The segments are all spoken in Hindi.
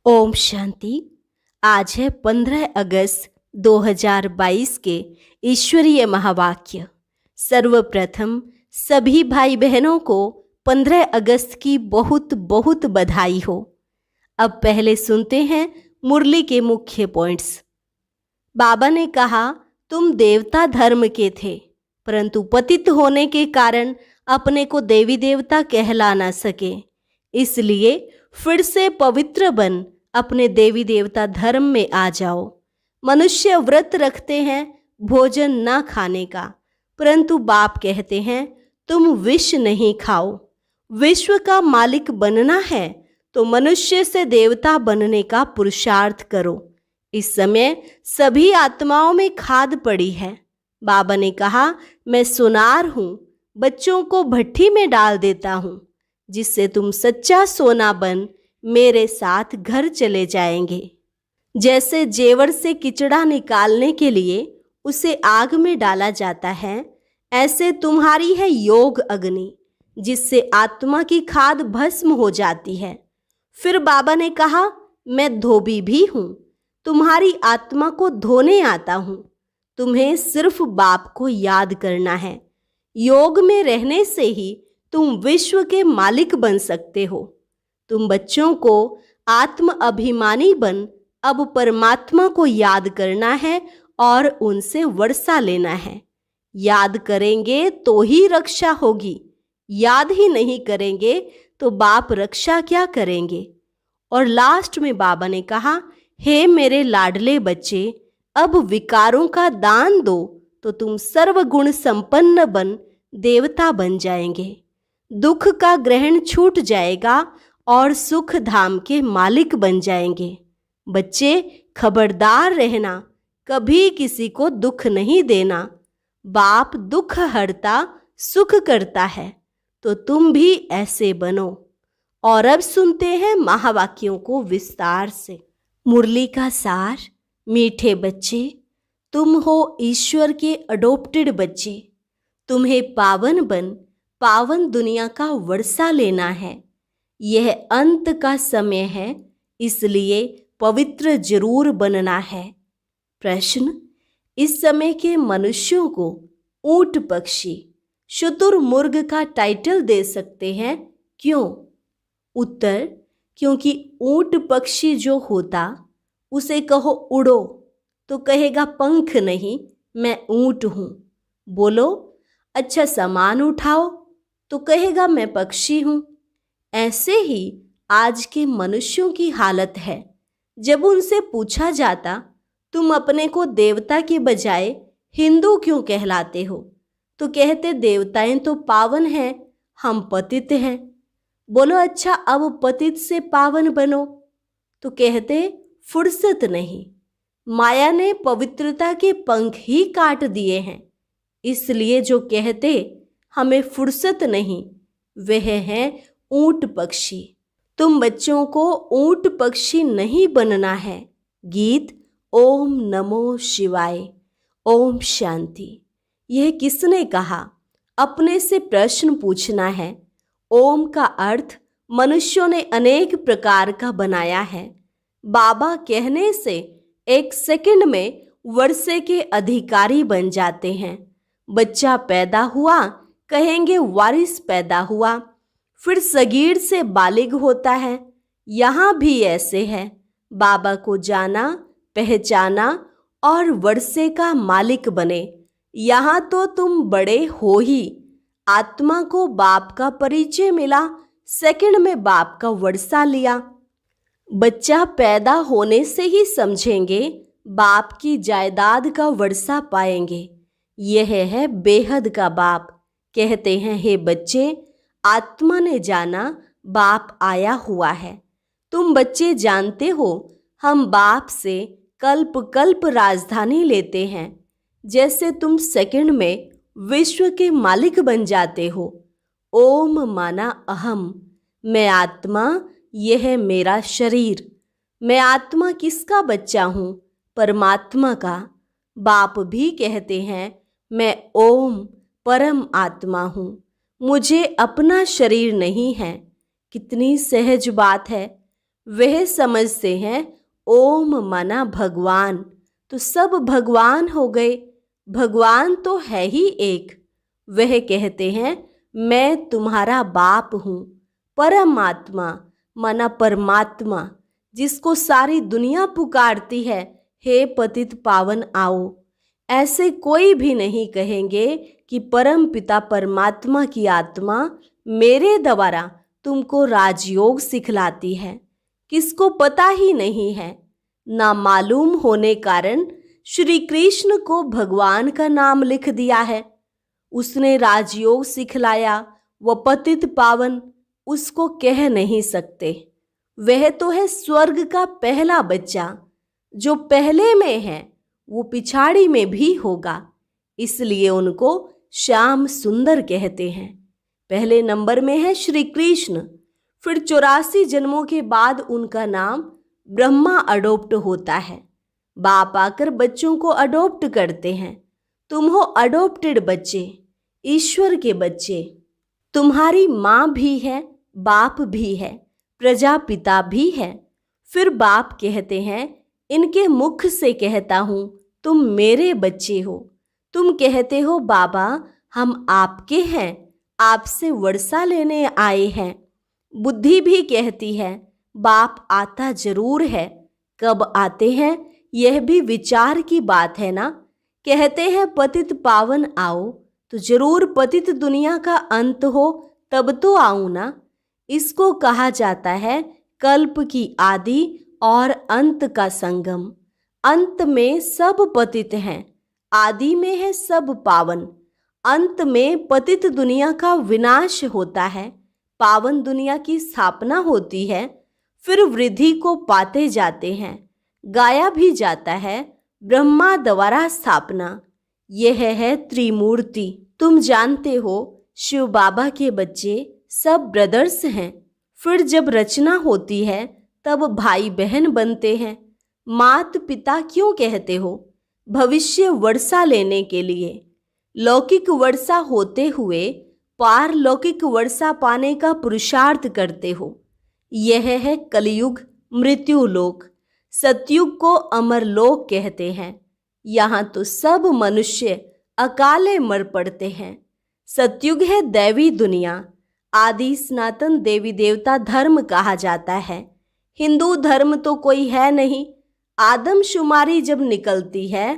ओम शांति। आज है 15 अगस्त 2022 के ईश्वरीय महावाक्य। सर्वप्रथम सभी भाई बहनों को 15 अगस्त की बहुत बहुत बधाई हो। अब पहले सुनते हैं मुरली के मुख्य पॉइंट्स। बाबा ने कहा, तुम देवता धर्म के थे, परंतु पतित होने के कारण अपने को देवी देवता कहला ना सके, इसलिए फिर से पवित्र बन अपने देवी देवता धर्म में आ जाओ। मनुष्य व्रत रखते हैं भोजन ना खाने का, परंतु बाप कहते हैं तुम विष नहीं खाओ। विश्व का मालिक बनना है तो मनुष्य से देवता बनने का पुरुषार्थ करो। इस समय सभी आत्माओं में खाद पड़ी है। बाबा ने कहा, मैं सोनार हूँ, बच्चों को भट्ठी में डाल देता हूँ, जिससे तुम सच्चा सोना बन मेरे साथ घर चले जाएंगे। जैसे जेवर से किचड़ा निकालने के लिए उसे आग में डाला जाता है, ऐसे तुम्हारी है योग अग्नि, जिससे आत्मा की खाद भस्म हो जाती है। फिर बाबा ने कहा, मैं धोबी भी हूँ, तुम्हारी आत्मा को धोने आता हूँ। तुम्हें सिर्फ बाप को याद करना है। योग में रहने से ही तुम विश्व के मालिक बन सकते हो। तुम बच्चों को आत्म अभिमानी बन अब परमात्मा को याद करना है और उनसे वर्षा लेना है। याद करेंगे तो ही रक्षा होगी, याद ही नहीं करेंगे तो बाप रक्षा क्या करेंगे। और लास्ट में बाबा ने कहा, हे मेरे लाडले बच्चे, अब विकारों का दान दो तो तुम सर्वगुण संपन्न बन देवता बन जाएंगे। दुख का ग्रहण छूट जाएगा और सुख धाम के मालिक बन जाएंगे। बच्चे खबरदार रहना, कभी किसी को दुख नहीं देना। बाप दुख हरता सुख करता है, तो तुम भी ऐसे बनो। और अब सुनते हैं महावाक्यों को विस्तार से। मुरली का सार। मीठे बच्चे, तुम हो ईश्वर के अडोप्टेड बच्चे। तुम्हें पावन बन पावन दुनिया का वर्षा लेना है। यह अंत का समय है, इसलिए पवित्र जरूर बनना है। प्रश्न, इस समय के मनुष्यों को ऊंट पक्षी शुतुरमुर्ग का टाइटल दे सकते हैं, क्यों? उत्तर, क्योंकि ऊंट पक्षी जो होता उसे कहो उड़ो तो कहेगा पंख नहीं, मैं ऊंट हूँ। बोलो अच्छा सामान उठाओ तो कहेगा मैं पक्षी हूँ। ऐसे ही आज के मनुष्यों की हालत है। जब उनसे पूछा जाता तुम अपने को देवता के बजाय हिंदू क्यों कहलाते हो, तो कहते देवताएं तो पावन हैं, हम पतित हैं। बोलो अच्छा अब पतित से पावन बनो, तो कहते फुर्सत नहीं, माया ने पवित्रता के पंख ही काट दिए हैं। इसलिए जो कहते हमें फुर्सत नहीं, वह है ऊंट पक्षी। तुम बच्चों को ऊंट पक्षी नहीं बनना है। गीत ओम नमो शिवाय। ओम शांति। यह किसने कहा? अपने से प्रश्न पूछना है। ओम का अर्थ मनुष्यों ने अनेक प्रकार का बनाया है। बाबा कहने से एक सेकंड में वर्षे के अधिकारी बन जाते हैं। बच्चा पैदा हुआ, कहेंगे वारिस पैदा हुआ। फिर सगीर से बालिग होता है। यहाँ भी ऐसे है। बाबा को जाना, पहचाना और वर्षे का मालिक बने। यहाँ तो तुम बड़े हो ही। आत्मा को बाप का परिचय मिला, सेकंड में बाप का वर्षा लिया। बच्चा पैदा होने से ही समझेंगे, बाप की जायदाद का वर्षा पाएंगे। यह है बेहद का बाप। कहते हैं, हे बच्चे, आत्मा ने जाना बाप आया हुआ है। तुम बच्चे जानते हो, हम बाप से कल्प कल्प राजधानी लेते हैं। जैसे तुम सेकंड में विश्व के मालिक बन जाते हो। ओम माना अहम, मैं आत्मा, यह है मेरा शरीर। मैं आत्मा किसका बच्चा हूँ? परमात्मा का। बाप भी कहते हैं, मैं ओम परम आत्मा हूँ, मुझे अपना शरीर नहीं है। कितनी सहज बात है। वह समझते हैं ओम माना भगवान, तो सब भगवान हो गए। भगवान तो है ही एक। वह कहते हैं मैं तुम्हारा बाप हूँ। परमात्मा माना परमात्मा, जिसको सारी दुनिया पुकारती है, हे पतित पावन आओ। ऐसे कोई भी नहीं कहेंगे कि परम पिता परमात्मा की आत्मा मेरे द्वारा तुमको राजयोग सिखलाती है। किसको पता ही नहीं है। ना मालूम होने कारण श्री कृष्ण को भगवान का नाम लिख दिया है। उसने राजयोग सिखलाया, वह पतित पावन उसको कह नहीं सकते। वह तो है स्वर्ग का पहला बच्चा। जो पहले में है वो पिछाड़ी में भी होगा, इसलिए उनको श्याम सुंदर कहते हैं। पहले नंबर में है श्री कृष्ण। फिर 84 जन्मों के बाद उनका नाम ब्रह्मा अडोप्ट होता है। बाप आकर बच्चों को अडोप्ट करते हैं। तुम हो अडोप्टेड बच्चे, ईश्वर के बच्चे। तुम्हारी माँ भी है, बाप भी है, प्रजापिता भी है। फिर बाप कहते हैं इनके मुख से कहता हूँ तुम मेरे बच्चे हो। तुम कहते हो बाबा हम आपके हैं, आपसे वर्षा लेने आए हैं। बुद्धि भी कहती है बाप आता जरूर है, कब आते हैं यह भी विचार की बात है ना। कहते हैं पतित पावन आओ, तो जरूर पतित दुनिया का अंत हो तब तो आऊं ना। इसको कहा जाता है कल्प की आदि और अंत का संगम। अंत में सब पतित हैं, आदि में है सब पावन। अंत में पतित दुनिया का विनाश होता है, पावन दुनिया की स्थापना होती है। फिर वृद्धि को पाते जाते हैं, गाया भी जाता है ब्रह्मा द्वारा स्थापना। यह है त्रिमूर्ति। तुम जानते हो शिव बाबा के बच्चे सब ब्रदर्स हैं। फिर जब रचना होती है तब भाई बहन बनते हैं। मात पिता क्यों कहते हो? भविष्य वर्षा लेने के लिए। लौकिक वर्षा होते हुए पारलौकिक वर्षा पाने का पुरुषार्थ करते हो। यह है कलयुग मृत्युलोक। सतयुग को अमरलोक कहते हैं। यहाँ तो सब मनुष्य अकाले मर पड़ते हैं। सतयुग है दैवी दुनिया। आदि सनातन देवी देवता धर्म कहा जाता है। हिंदू धर्म तो कोई है नहीं। आदमशुमारी जब निकलती है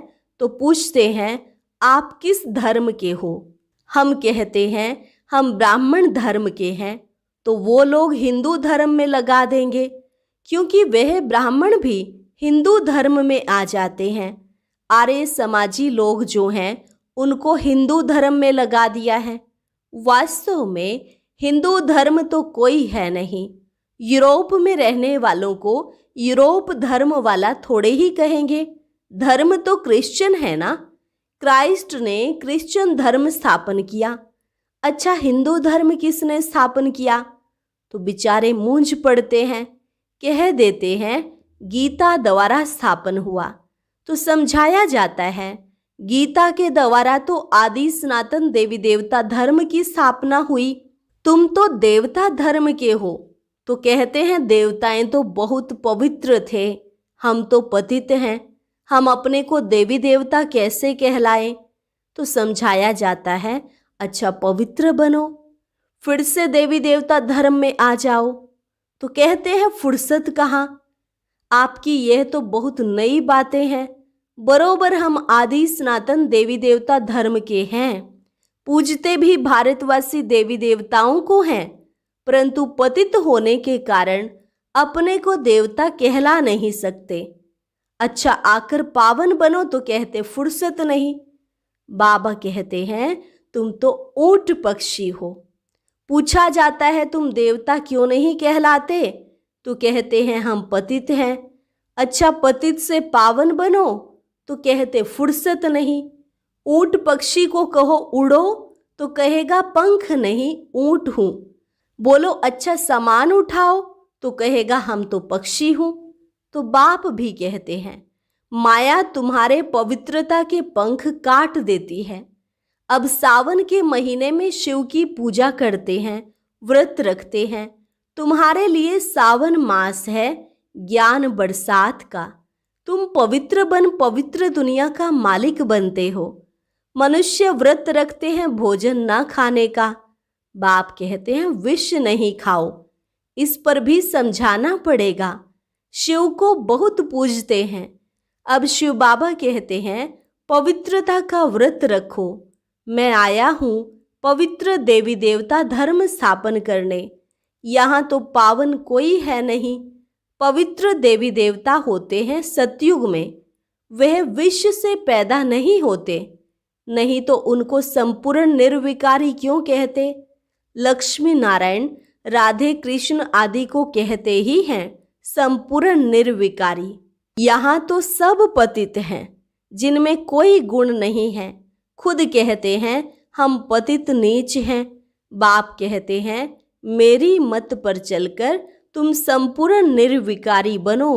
तो पूछते हैं आप किस धर्म के हो? हम कहते हैं हम ब्राह्मण धर्म के हैं, तो वो लोग हिंदू धर्म में लगा देंगे, क्योंकि वह ब्राह्मण भी हिंदू धर्म में आ जाते हैं। आर्य समाजी लोग जो हैं उनको हिंदू धर्म में लगा दिया है। वास्तव में हिंदू धर्म तो कोई है नहीं। यूरोप में रहने वालों को यूरोप धर्म वाला थोड़े ही कहेंगे। धर्म तो क्रिश्चियन है ना। क्राइस्ट ने क्रिश्चियन धर्म स्थापन किया। अच्छा, हिंदू धर्म किसने स्थापन किया? तो बेचारे मूंझ पड़ते हैं, कह देते हैं गीता द्वारा स्थापन हुआ। तो समझाया जाता है गीता के द्वारा तो आदि सनातन देवी देवता धर्म की स्थापना हुई। तुम तो देवता धर्म के हो, तो कहते हैं देवताएं तो बहुत पवित्र थे, हम तो पतित हैं, हम अपने को देवी देवता कैसे कहलाएं? तो समझाया जाता है अच्छा पवित्र बनो, फिर से देवी देवता धर्म में आ जाओ। तो कहते हैं फुर्सत कहाँ? आपकी यह तो बहुत नई बातें हैं। बरोबर हम आदि सनातन देवी देवता धर्म के हैं, पूजते भी भारतवासी देवी देवताओं को हैं, परंतु पतित होने के कारण अपने को देवता कहला नहीं सकते। अच्छा, आकर पावन बनो तो कहते फुर्सत नहीं। बाबा कहते हैं तुम तो ऊंट पक्षी हो। पूछा जाता है तुम देवता क्यों नहीं कहलाते? तो कहते हैं हम पतित हैं। अच्छा, पतित से पावन बनो तो कहते फुर्सत नहीं। ऊंट पक्षी को कहो उड़ो तो कहेगा पंख नहीं, ऊंट हूं। बोलो अच्छा सामान उठाओ तो कहेगा हम तो पक्षी हूं। तो बाप भी कहते हैं माया तुम्हारे पवित्रता के पंख काट देती है। अब सावन के महीने में शिव की पूजा करते हैं, व्रत रखते हैं, तुम्हारे लिए सावन मास है ज्ञान बरसात का। तुम पवित्र बन पवित्र दुनिया का मालिक बनते हो। मनुष्य व्रत रखते हैं भोजन न खाने का। बाप कहते हैं विष नहीं खाओ। इस पर भी समझाना पड़ेगा। शिव को बहुत पूजते हैं। अब शिव बाबा कहते हैं पवित्रता का व्रत रखो। मैं आया हूँ पवित्र देवी देवता धर्म स्थापन करने। यहाँ तो पावन कोई है नहीं। पवित्र देवी देवता होते हैं सतयुग में। वह विष से पैदा नहीं होते, नहीं तो उनको संपूर्ण निर्विकारी क्यों कहते। लक्ष्मी नारायण राधे कृष्ण आदि को कहते ही हैं संपूर्ण निर्विकारी। यहाँ तो सब पतित हैं जिनमें कोई गुण नहीं है। खुद कहते हैं हम पतित नीच हैं। बाप कहते हैं मेरी मत पर चलकर तुम संपूर्ण निर्विकारी बनो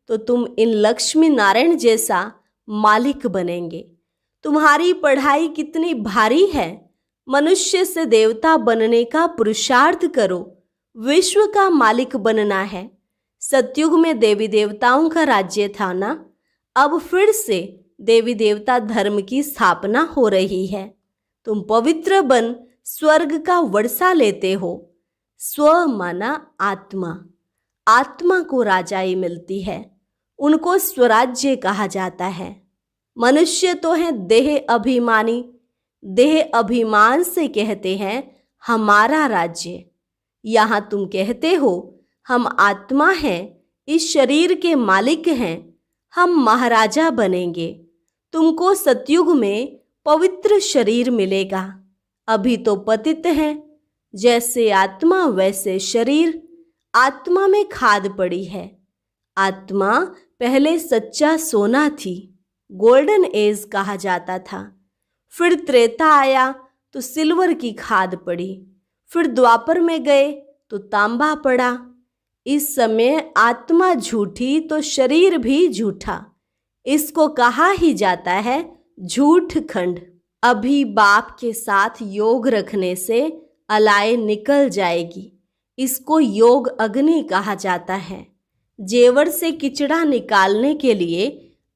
तो तुम इन लक्ष्मी नारायण जैसा मालिक बनेंगे। तुम्हारी पढ़ाई कितनी भारी है। मनुष्य से देवता बनने का पुरुषार्थ करो। विश्व का मालिक बनना है। सतयुग में देवी देवताओं का राज्य था ना। अब फिर से देवी देवता धर्म की स्थापना हो रही है। तुम पवित्र बन स्वर्ग का वर्षा लेते हो। स्व माना आत्मा। आत्मा को राजाई मिलती है। उनको स्वराज्य कहा जाता है। मनुष्य तो है देह अभिमानी। देह अभिमान से कहते हैं हमारा राज्य। यहाँ तुम कहते हो हम आत्मा हैं, इस शरीर के मालिक हैं, हम महाराजा बनेंगे। तुमको सतयुग में पवित्र शरीर मिलेगा। अभी तो पतित हैं। जैसे आत्मा वैसे शरीर। आत्मा में खाद पड़ी है। आत्मा पहले सच्चा सोना थी, गोल्डन एज कहा जाता था। फिर त्रेता आया तो सिल्वर की खाद पड़ी। फिर द्वापर में गए तो तांबा पड़ा। इस समय आत्मा झूठी तो शरीर भी झूठा। इसको कहा ही जाता है झूठ खंड। अभी बाप के साथ योग रखने से अलाए निकल जाएगी। इसको योग अग्नि कहा जाता है। जेवर से किचड़ा निकालने के लिए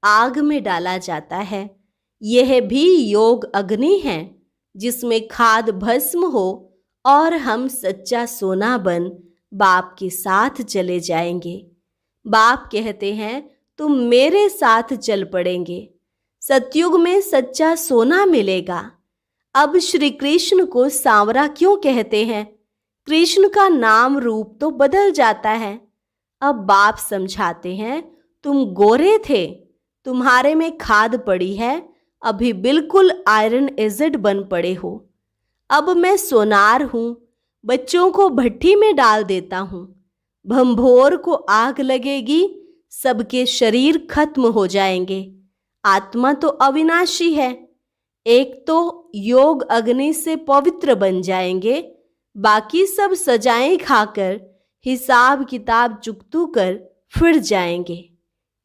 आग में डाला जाता है। यह भी योग अग्नि है जिसमें खाद भस्म हो और हम सच्चा सोना बन बाप के साथ चले जाएंगे। बाप कहते हैं तुम मेरे साथ चल पड़ेंगे। सतयुग में सच्चा सोना मिलेगा। अब श्री कृष्ण को सांवरा क्यों कहते हैं? कृष्ण का नाम रूप तो बदल जाता है। अब बाप समझाते हैं तुम गोरे थे, तुम्हारे में खाद पड़ी है, अभी बिल्कुल आयरन एसिड बन पड़े हो। अब मैं सोनार हूँ, बच्चों को भट्टी में डाल देता हूँ। भंभोर को आग लगेगी, सबके शरीर खत्म हो जाएंगे। आत्मा तो अविनाशी है। एक तो योग अग्नि से पवित्र बन जाएंगे, बाकी सब सजाएं खाकर हिसाब किताब चुकतू कर फिर जाएंगे।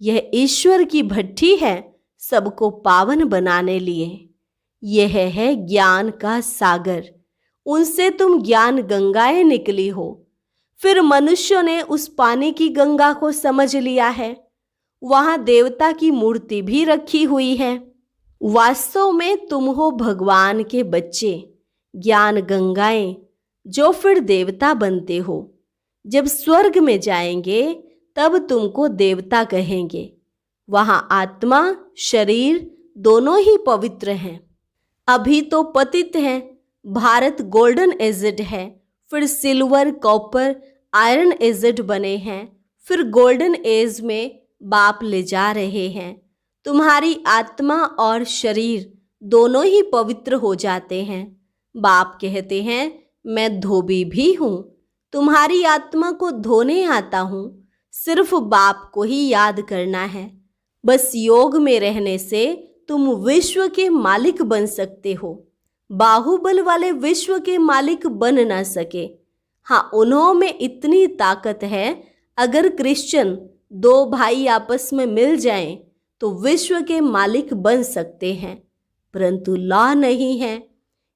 यह ईश्वर की भट्टी है सबको पावन बनाने लिए। यह है ज्ञान का सागर। उनसे तुम ज्ञान गंगाएं निकली हो। फिर मनुष्यों ने उस पानी की गंगा को समझ लिया है। वहां देवता की मूर्ति भी रखी हुई है। वास्तव में तुम हो भगवान के बच्चे, ज्ञान गंगाएं, जो फिर देवता बनते हो। जब स्वर्ग में जाएंगे तब तुमको देवता कहेंगे। वहां आत्मा शरीर दोनों ही पवित्र हैं। अभी तो पतित हैं। भारत गोल्डन एजिड है, फिर सिल्वर कॉपर आयरन एजिड बने हैं, फिर गोल्डन एज में बाप ले जा रहे हैं। तुम्हारी आत्मा और शरीर दोनों ही पवित्र हो जाते हैं। बाप कहते हैं मैं धोबी भी हूँ, तुम्हारी आत्मा को धोने आता हूँ। सिर्फ बाप को ही याद करना है। बस योग में रहने से तुम विश्व के मालिक बन सकते हो। बाहुबल वाले विश्व के मालिक बन ना सके। हाँ, उन्हों में इतनी ताकत है, अगर क्रिश्चियन दो भाई आपस में मिल जाएं तो विश्व के मालिक बन सकते हैं, परंतु लॉ नहीं है।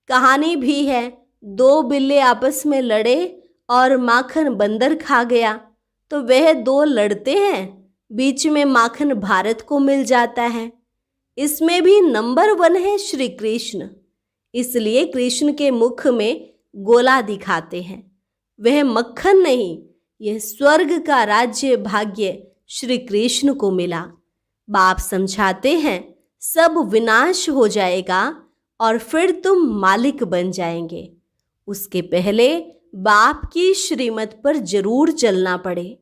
कहानी भी है, दो बिल्ले आपस में लड़े और माखन बंदर खा गया तो वह दो लड़ते हैं, बीच में माखन भारत को मिल जाता है। इसमें भी नंबर 1 है श्री कृष्ण, इसलिए कृष्ण के मुख में गोला दिखाते हैं। वह मक्खन नहीं, यह स्वर्ग का राज्य भाग्य श्री कृष्ण को मिला। बाप समझाते हैं सब विनाश हो जाएगा और फिर तुम मालिक बन जाएंगे। उसके पहले बाप की श्रीमत पर जरूर चलना पड़े।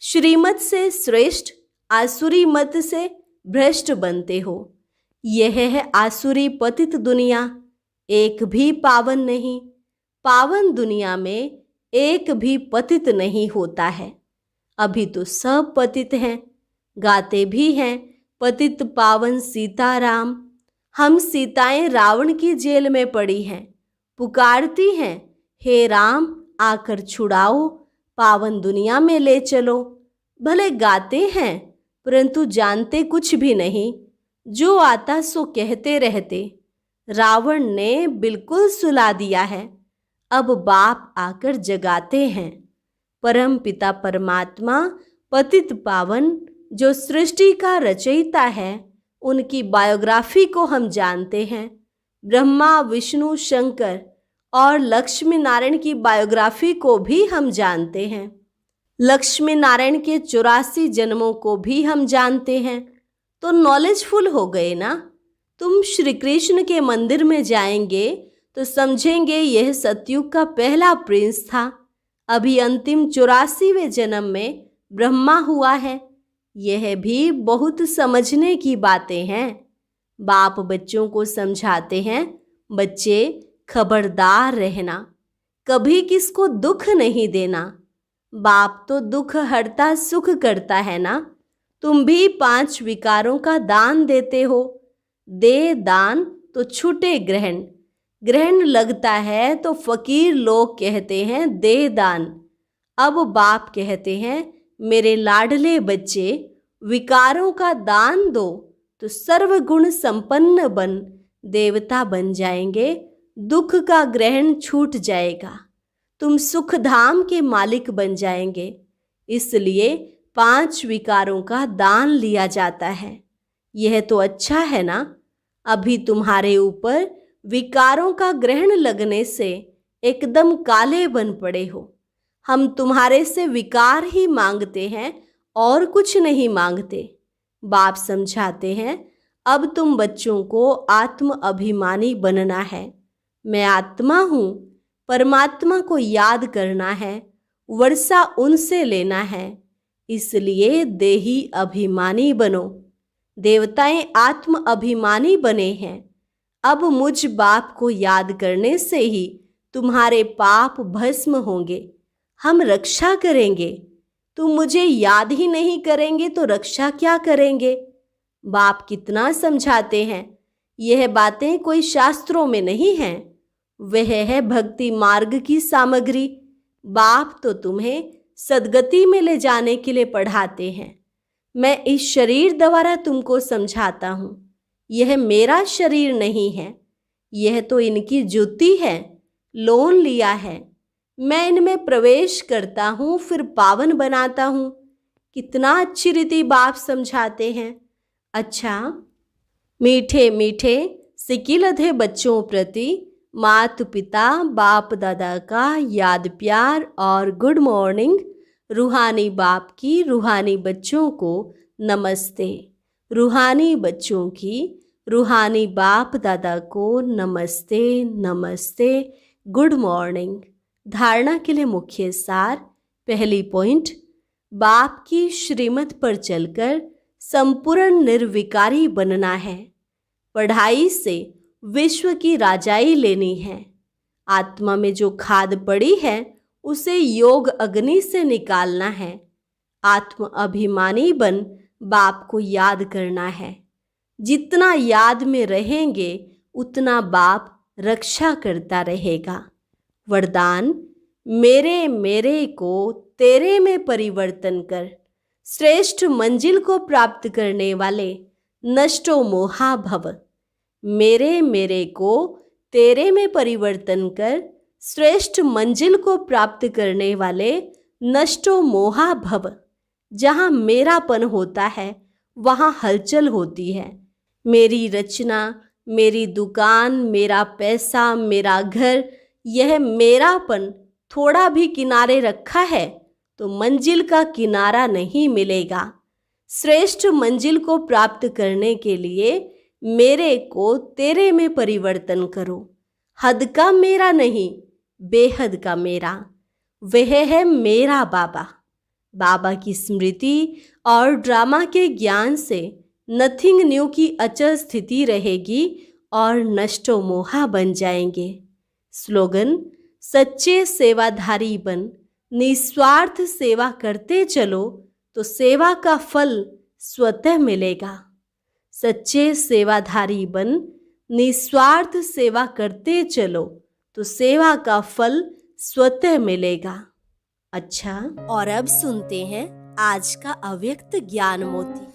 श्रीमत से श्रेष्ठ आसुरी मत से भ्रष्ट बनते हो। यह है आसुरी पतित दुनिया, एक भी पावन नहीं। पावन दुनिया में एक भी पतित नहीं होता है। अभी तो सब पतित हैं, गाते भी हैं पतित पावन सीताराम। हम सीताएं रावण की जेल में पड़ी हैं, पुकारती हैं हे राम आकर छुड़ाओ, पावन दुनिया में ले चलो। भले गाते हैं परंतु जानते कुछ भी नहीं, जो आता सो कहते रहते। रावण ने बिल्कुल सुला दिया है, अब बाप आकर जगाते हैं। परम पिता परमात्मा पतित पावन जो सृष्टि का रचयिता है, उनकी बायोग्राफी को हम जानते हैं। ब्रह्मा विष्णु शंकर और लक्ष्मी नारायण की बायोग्राफी को भी हम जानते हैं। लक्ष्मी नारायण के 84 जन्मों को भी हम जानते हैं। तो नॉलेजफुल हो गए ना। तुम श्री कृष्ण के मंदिर में जाएंगे तो समझेंगे यह सतयुग का पहला प्रिंस था। अभी अंतिम 84वें जन्म में ब्रह्मा हुआ है। यह भी बहुत समझने की बातें हैं। बाप बच्चों को समझाते हैं, बच्चे खबरदार रहना, कभी किसको दुख नहीं देना। बाप तो दुख हरता सुख करता है ना। तुम भी 5 विकारों का दान देते हो। दे दान तो छूटे ग्रहण, ग्रहण लगता है तो फकीर लोग कहते हैं दे दान। अब बाप कहते हैं मेरे लाडले बच्चे, विकारों का दान दो तो सर्वगुण संपन्न बन देवता बन जाएंगे। दुख का ग्रहण छूट जाएगा, तुम सुख धाम के मालिक बन जाएंगे। इसलिए 5 विकारों का दान लिया जाता है। यह तो अच्छा है ना। अभी तुम्हारे ऊपर विकारों का ग्रहण लगने से एकदम काले बन पड़े हो। हम तुम्हारे से विकार ही मांगते हैं और कुछ नहीं मांगते। बाप समझाते हैं अब तुम बच्चों को आत्म अभिमानी बनना है। मैं आत्मा हूँ, परमात्मा को याद करना है, वर्षा उनसे लेना है। इसलिए देही अभिमानी बनो। देवताएं आत्म अभिमानी बने हैं। अब मुझ बाप को याद करने से ही तुम्हारे पाप भस्म होंगे। हम रक्षा करेंगे। तुम मुझे याद ही नहीं करेंगे तो रक्षा क्या करेंगे। बाप कितना समझाते हैं। यह बातें कोई शास्त्रों में नहीं हैं, वह है भक्ति मार्ग की सामग्री। बाप तो तुम्हें सदगति में ले जाने के लिए पढ़ाते हैं। मैं इस शरीर द्वारा तुमको समझाता हूँ। यह मेरा शरीर नहीं है, यह तो इनकी जुती है, लोन लिया है। मैं इनमें प्रवेश करता हूँ फिर पावन बनाता हूँ। कितना अच्छी रीति बाप समझाते हैं। अच्छा, मीठे मीठे सिकिलधे बच्चों प्रति माता पिता बाप दादा का याद प्यार और गुड मॉर्निंग। रूहानी बाप की रूहानी बच्चों को नमस्ते। रूहानी बच्चों की रूहानी बाप दादा को नमस्ते नमस्ते, गुड मॉर्निंग। धारणा के लिए मुख्य सार। पहली पॉइंट, बाप की श्रीमत पर चलकर संपूर्ण निर्विकारी बनना है। पढ़ाई से विश्व की राजाई लेनी है। आत्मा में जो खाद पड़ी है उसे योग अग्नि से निकालना है। आत्म अभिमानी बन बाप को याद करना है। जितना याद में रहेंगे उतना बाप रक्षा करता रहेगा। वरदान, मेरे मेरे को तेरे में परिवर्तन कर। श्रेष्ठ मंजिल को प्राप्त करने वाले नष्टो मोहा भव। मेरे मेरे को तेरे में परिवर्तन कर श्रेष्ठ मंजिल को प्राप्त करने वाले नष्टो मोहा भव। जहाँ मेरापन होता है वहाँ हलचल होती है। मेरी रचना, मेरी दुकान, मेरा पैसा, मेरा घर, यह मेरापन थोड़ा भी किनारे रखा है तो मंजिल का किनारा नहीं मिलेगा। श्रेष्ठ मंजिल को प्राप्त करने के लिए मेरे को तेरे में परिवर्तन करो। हद का मेरा नहीं, बेहद का मेरा, वह है मेरा बाबा। बाबा की स्मृति और ड्रामा के ज्ञान से नथिंग न्यू की अचल स्थिति रहेगी और नष्टो मोहा बन जाएंगे। स्लोगन: सच्चे सेवाधारी बन, निस्वार्थ सेवा करते चलो तो सेवा का फल स्वतः मिलेगा। सच्चे सेवाधारी बन, निस्वार्थ सेवा करते चलो तो सेवा का फल स्वतः मिलेगा। अच्छा, और अब सुनते हैं आज का अव्यक्त ज्ञान मोती।